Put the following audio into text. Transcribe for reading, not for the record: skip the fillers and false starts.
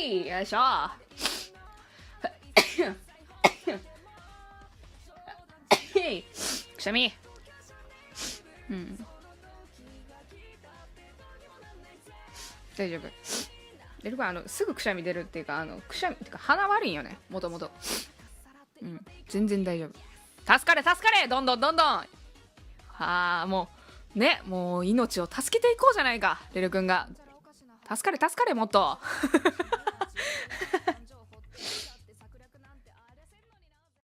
い、よいしょ。くしゃみ。うん。大丈夫。出るか、すぐくしゃみ出るっていうか、くしゃみっていうか鼻悪いんよね、もともと。うん、全然大丈夫。助かれ助かれ、どんどんどんどん。はあ、もうね、もう命を助けていこうじゃないか、レル君が。助かれ助かれ、もっと。